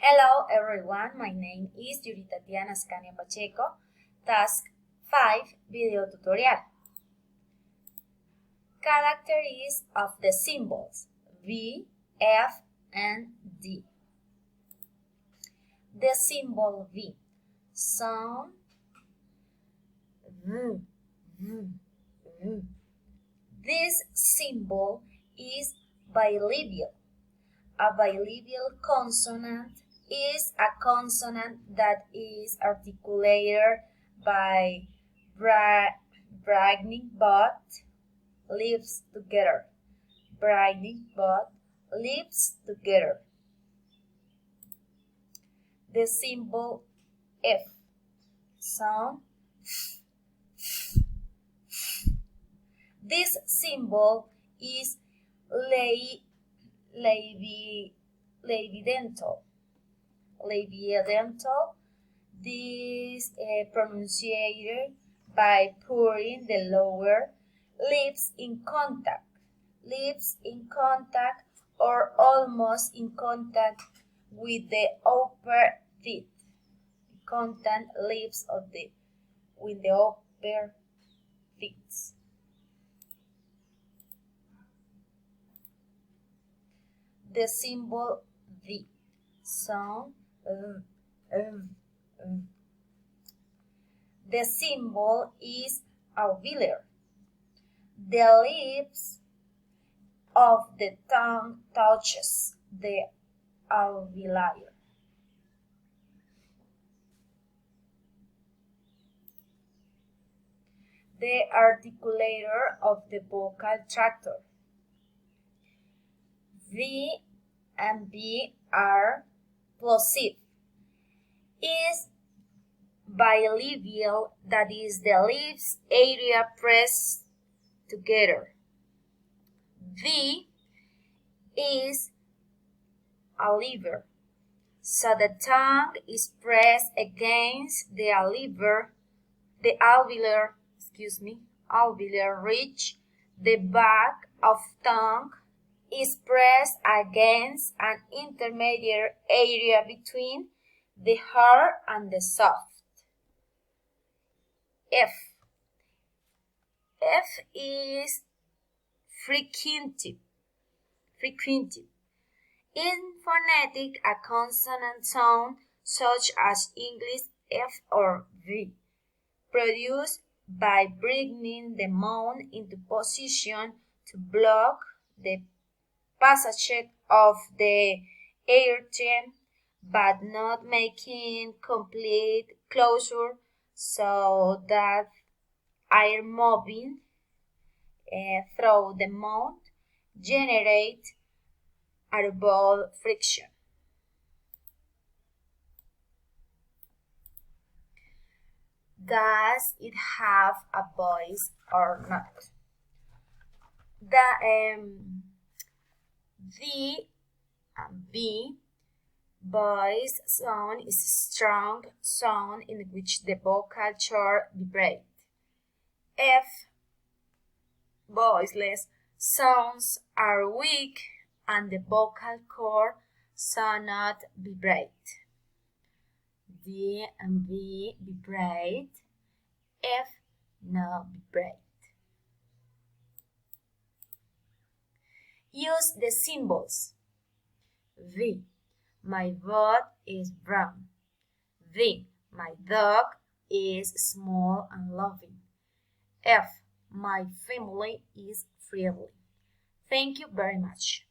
Hello everyone, my name is Tatiana Scania Pacheco. Task 5 video tutorial. Characteristics of the symbols V, F, and D. The symbol V. Sound V, V, V. This symbol is bilabial. A bilabial consonant is a consonant that is articulated by bragging but lips together. Bragging but lips together. The symbol F. Sound. This symbol is labidental. This pronunciated by putting the lower lips in contact. Lips in contact or almost in contact with the upper teeth. Contact lips with the upper teeth. The symbol V. Sound. The symbol is alveolar. The lips of the tongue touches the alveoli. The articulator of the vocal tractor. V and B are plosive. Is bilabial, that is, the lips area pressed together. V is a lever, so the tongue is pressed against the alveolar ridge. The back of tongue is pressed against an intermediate area between the hard and the soft. F. F is frequentive. In phonetic, a consonant sound such as English F or V, produced by bringing the mouth into position to block the passage of the airtime, but not making complete closure so that air moving through the mouth generate audible friction. Does it have a voice or not? The V and B voice sound is a strong sound in which the vocal cord vibrates. F voiceless sounds are weak and the vocal cord does not vibrate. D and B vibrate. F no vibrate. Use the symbols. V. My boat is brown. V. My dog is small and loving. F. My family is friendly. Thank you very much.